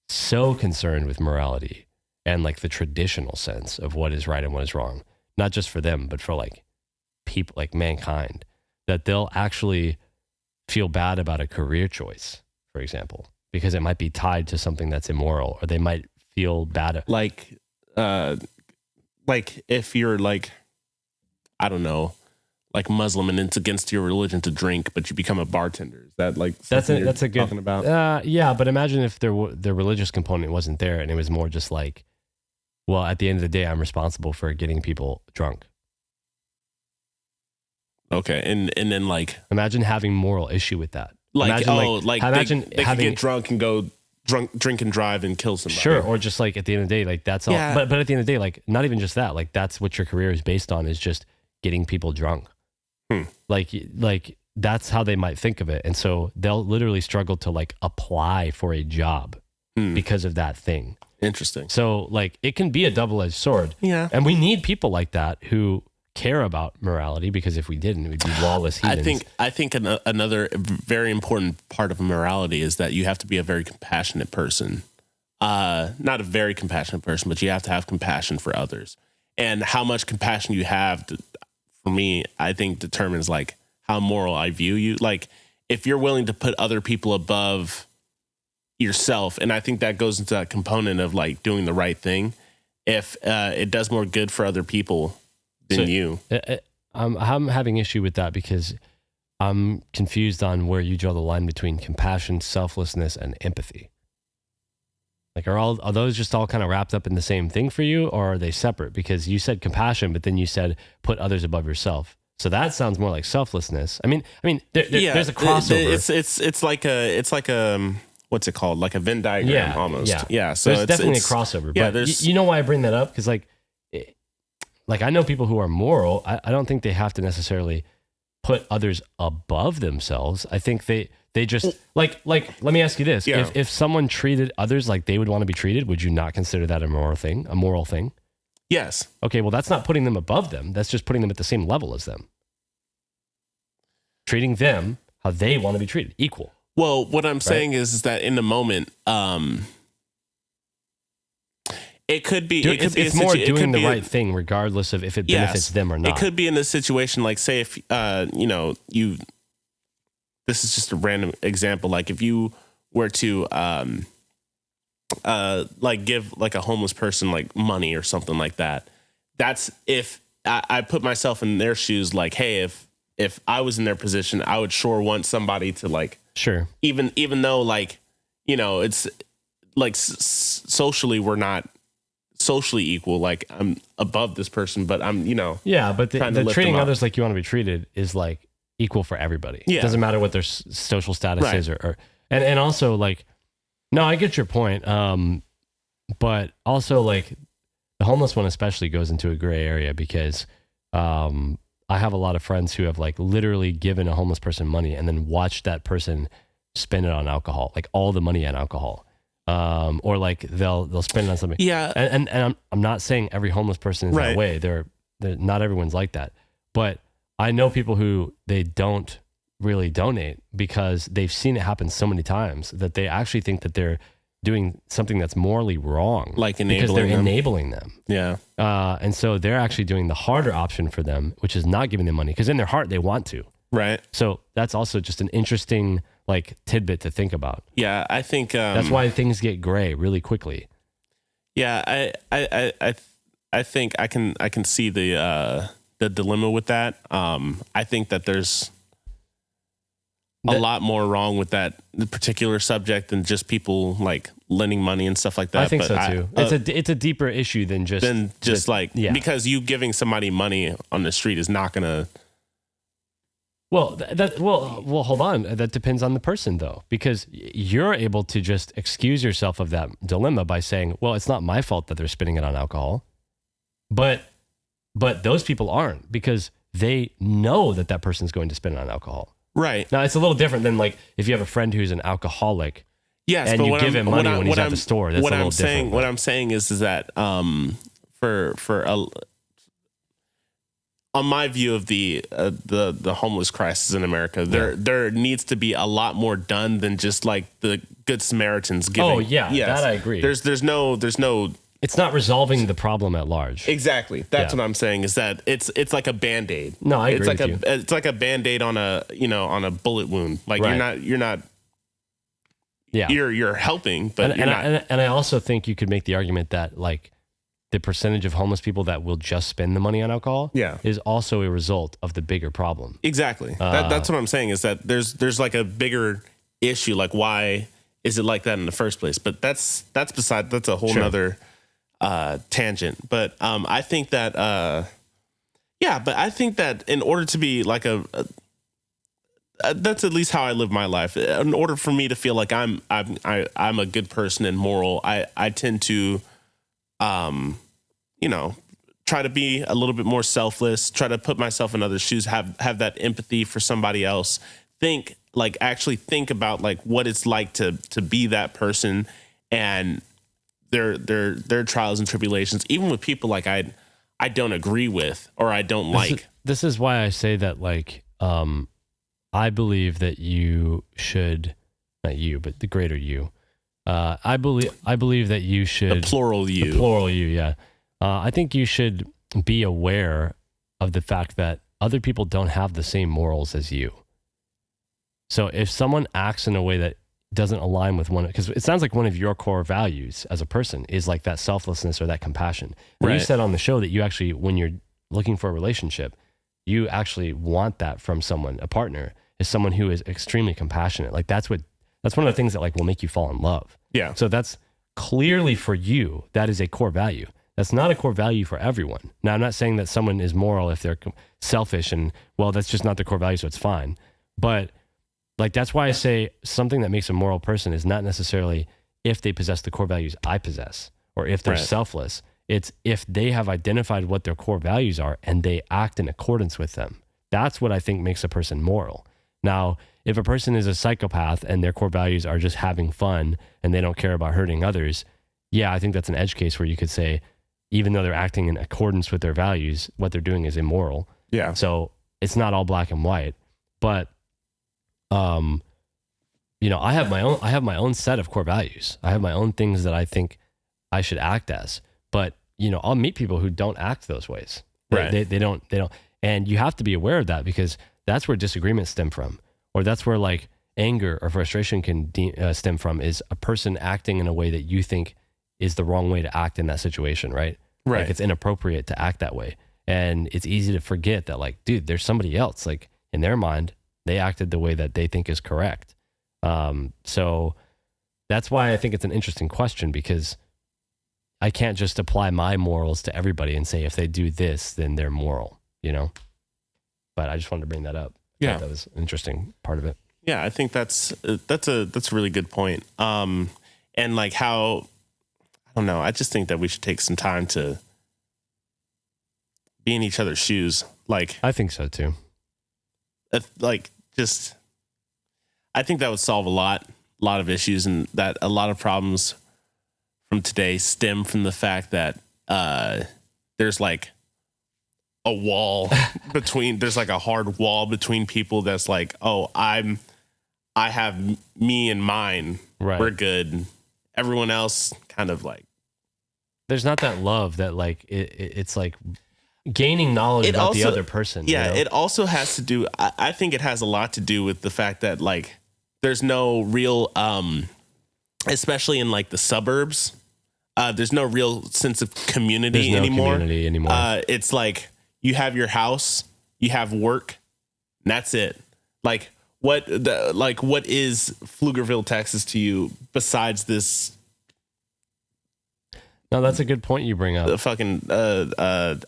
so concerned with morality and like the traditional sense of what is right and what is wrong, not just for them, but for like people, like mankind, that they'll actually feel bad about a career choice, for example, because it might be tied to something that's immoral, or they might feel bad. Like if you're like, I don't know, like Muslim and it's against your religion to drink, but you become a bartender. Is that like that's a good talking about? Yeah, but imagine if the religious component wasn't there and it was more just like, well, at the end of the day, I'm responsible for getting people drunk. Okay, and then like imagine having moral issue with that. Like imagine they could get drunk and go drink and drive and kill somebody. Sure, or just like at the end of the day, like that's all. Yeah. But at the end of the day, like not even just that. Like that's what your career is based on, is just getting people drunk. Like that's how they might think of it, and so they'll literally struggle to like apply for a job because of that thing. Interesting. So like it can be a double-edged sword. Yeah, and we need people like that who care about morality, because if we didn't, we'd be lawless heathens. I think another very important part of morality is that you have to be a very compassionate person. Not a very compassionate person, but you have to have compassion for others. And how much compassion you have, for me, I think determines like how moral I view you. Like if you're willing to put other people above yourself, and I think that goes into that component of like doing the right thing. If it does more good for other people than you. I'm having issue with that because I'm confused on where you draw the line between compassion, selflessness, and empathy. Like are those just all kind of wrapped up in the same thing for you, or are they separate? Because you said compassion, but then you said put others above yourself. So that sounds more like selflessness. I mean, there's a crossover. It's like a what's it called? Like a Venn diagram almost. Yeah. So there's definitely a crossover. Yeah, but you know why I bring that up? Because like I know people who are moral. I don't think they have to necessarily put others above themselves. I think they just like let me ask you this. Yeah. If someone treated others like they would want to be treated, would you not consider that a moral thing? Yes. Okay, well that's not putting them above them. That's just putting them at the same level as them. Treating them how they want to be treated, equal. Well, what I'm saying is that in the moment, it could be. It's more doing the right thing, regardless of if it benefits them or not. It could be in a situation like, say, if you. This is just a random example. Like if you were to like give like a homeless person like money or something like that. That's if I put myself in their shoes. Like, hey, if I was in their position, I would sure want somebody to like. Sure. Even though like, it's like socially we're not socially equal. Like I'm above this person, but I'm, Yeah, but the treating others like you want to be treated is like equal for everybody. Yeah. It doesn't matter what their social status is and also like, no, I get your point. But also like the homeless one especially goes into a gray area because I have a lot of friends who have like literally given a homeless person money and then watched that person spend it on alcohol, like all the money on alcohol. Or like they'll spend it on something. Yeah. And I'm not saying every homeless person is that way. They're not everyone's like that. But I know people who they don't really donate because they've seen it happen so many times that they actually think that they're doing something that's morally wrong. Like enabling them. Yeah. And so they're actually doing the harder option for them, which is not giving them money because in their heart they want to. Right. So that's also just an interesting like tidbit to think about. Yeah, I think that's why things get gray really quickly. Yeah, I think I can see the dilemma with that. I think that there's a lot more wrong with that particular subject than just people like lending money and stuff like that. I think so too. It's a deper issue than just because you giving somebody money on the street is not gonna. Well, well, hold on. That depends on the person though, because you're able to just excuse yourself of that dilemma by saying, well, it's not my fault that they're spending it on alcohol, but those people aren't because they know that person's going to spend it on alcohol. Right. Now it's a little different than like if you have a friend who's an alcoholic. Yes, and but you what give him money when he's at I'm- the store. That's what a little I'm saying, different. what I'm saying is that on my view of the homeless crisis in America, there needs to be a lot more done than just like the Good Samaritans giving. Oh, yeah, that I agree. There's no. It's not resolving the problem at large. Exactly. That's Yeah. what I'm saying is that it's like a Band-Aid. No, I agree It's like with you. it's like a Band-Aid on a bullet wound. Like Right. you're not Yeah. you're helping, but and, you're and, not. and I also think you could make the argument that like the percentage of homeless people that will just spend the money on alcohol Yeah. is also a result of the bigger problem. Exactly. That's what I'm saying is that there's like a bigger issue. Like why is it like that in the first place? But that's a whole Sure. nother tangent. But I think that but I think that in order to be like that's at least how I live my life. In order for me to feel like I'm a good person and moral, I tend to try to be a little bit more selfless, try to put myself in others' shoes, have that empathy for somebody else. Actually think about like what it's like to be that person and their trials and tribulations, even with people like I don't agree with or I don't like. This is why I say that like I believe that you should, not you, but the greater you. I believe that you should The plural you. The plural you, yeah. I think you should be aware of the fact that other people don't have the same morals as you. So if someone acts in a way that doesn't align with one, because it sounds like one of your core values as a person is like that selflessness or that compassion. And you Right. said on the show that you actually, when you're looking for a relationship, you actually want that from someone, a partner, is someone who is extremely compassionate. Like that's one of the things that like will make you fall in love. Yeah. So that's clearly for you, that is a core value. That's not a core value for everyone. Now, I'm not saying that someone is moral if they're selfish and, well, that's just not their core value, so it's fine. But like, that's why I say something that makes a moral person is not necessarily if they possess the core values I possess or if they're Right. selfless. It's if they have identified what their core values are and they act in accordance with them. That's what I think makes a person moral. Now, if a person is a psychopath and their core values are just having fun and they don't care about hurting others, yeah, I think that's an edge case where you could say, even though they're acting in accordance with their values, what they're doing is immoral. Yeah. So it's not all black and white. But I have my own set of core values. I have my own things that I think I should act as. But I'll meet people who don't act those ways. Right. They don't. And you have to be aware of that because that's where disagreements stem from, or that's where like anger or frustration can stem from, is a person acting in a way that you think is the wrong way to act in that situation, right? Right. Like it's inappropriate to act that way. And it's easy to forget that like, dude, there's somebody else. Like in their mind, they acted the way that they think is correct. So that's why I think it's an interesting question, because I can't just apply my morals to everybody and say if they do this, then they're moral, But I just wanted to bring that up. I Yeah. thought that was an interesting part of it. Yeah, I think that's a really good point. And like how, I don't know, I just think that we should take some time to be in each other's shoes. Like I think so too. I think that would solve a lot of issues, and that a lot of problems from today stem from the fact that there's like a wall there's like a hard wall between people that's like, oh, I have me and mine. Right. We're good. Everyone else kind of like, There's not that love that like it's like gaining knowledge It about the also- other person. yeah, it also has to do, I think it has a lot to do with the fact that like there's no real, especially in like the suburbs, there's no real sense of community There's no anymore. community anymore. It's like you have your house, you have work, and that's it. Like what is Pflugerville, Texas to you besides this No, that's a good point you bring up. fucking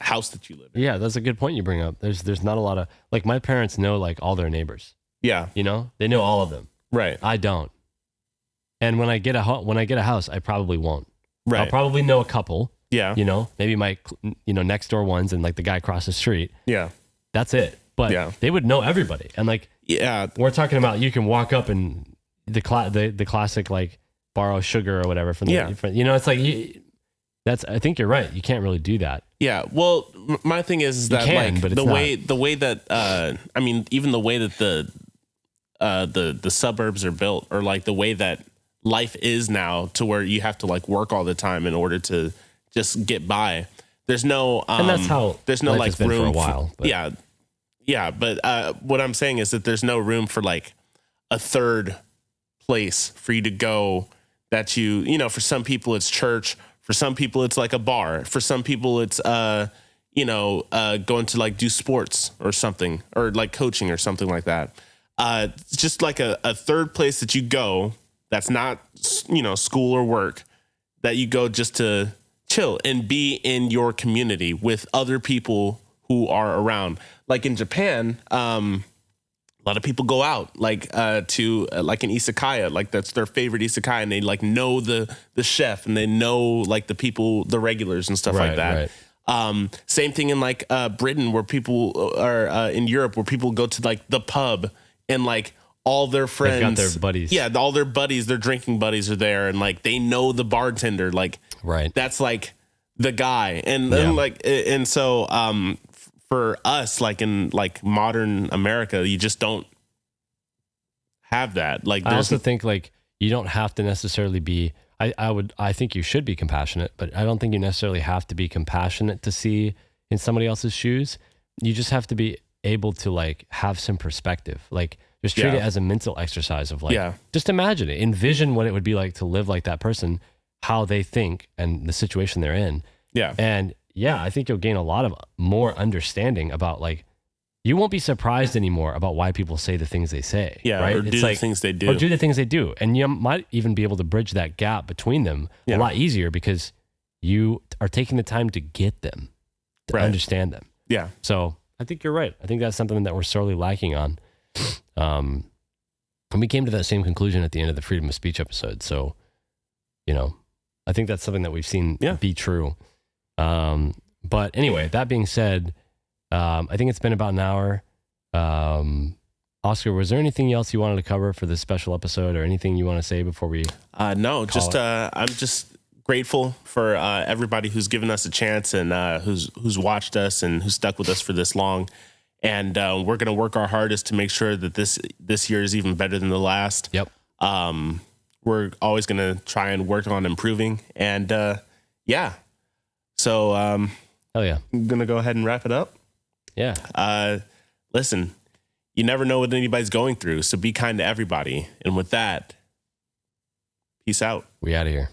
house that you live in? Yeah, that's a good point you bring up. There's not a lot of like my parents know like all their neighbors. Yeah, They know all of them. right, I don't. And when I get a house, I probably won't. right. I'll probably know a couple. Yeah, Maybe my next door ones and like the guy across the street. yeah, That's it. But Yeah. they would know everybody. And like Yeah. We're talking about you can walk up and the classic like borrow sugar or whatever from the Yeah. you know, it's like I think you're right. You can't really do that. Yeah. Well, my thing is that can, like but it's the way that I mean, even the way that the suburbs are built, or like the way that life is now, to where you have to like work all the time in order to just get by. There's no And that's how there's no life like has been room for a while. But. Yeah. But what I'm saying is that there's no room for like a third place for you to go that you know, for some people it's church, for some people it's like a bar, for some people it's you know, going to like do sports or something, or like coaching or something like that. Just like a third place that you go that's not, you know, school or work, that you go just to chill and be in your community with other people who are around. Like in Japan, a lot of people go out like to like an izakaya, like that's their favorite izakaya, and they like know the chef, and they know like the people, the regulars and stuff like that. Right. Same thing in like Britain, where people are in Europe, where people go to like the pub, and like all their friends, they've got their buddies. Yeah, all their buddies, their drinking buddies are there, and like they know the bartender. Like, right. That's like the guy, and then like, and so for us, like in like modern America, you just don't have that. Like, I also think like you don't have to necessarily be. I think you should be compassionate, but I don't think you necessarily have to be compassionate to see in somebody else's shoes. You just have to be able to like have some perspective. Like, just treat it as a mental exercise of like, just imagine it, envision what it would be like to live like that person, how they think and the situation they're in. Yeah. And I think you'll gain a lot of more understanding about like, you won't be surprised anymore about why people say the things they say. Yeah. Right. Or do the things they do. Or do the things they do. And you might even be able to bridge that gap between them a lot easier because you are taking the time to get them, to understand them. Yeah. So I think you're right. I think that's something that we're sorely lacking on. And we came to that same conclusion at the end of the freedom of speech episode. So, you know, I think that's something that we've seen be true. But anyway, that being said, I think it's been about an hour. Oscar, was there anything else you wanted to cover for this special episode, or anything you want to say before we? No, just I'm just grateful for everybody who's given us a chance, and who's watched us and who's stuck with us for this long. And we're going to work our hardest to make sure that this year is even better than the last. Yep. We're always going to try and work on improving. And so hell yeah, I'm going to go ahead and wrap it up. Yeah. Listen, you never know what anybody's going through, so be kind to everybody. And with that, peace out. We out of here.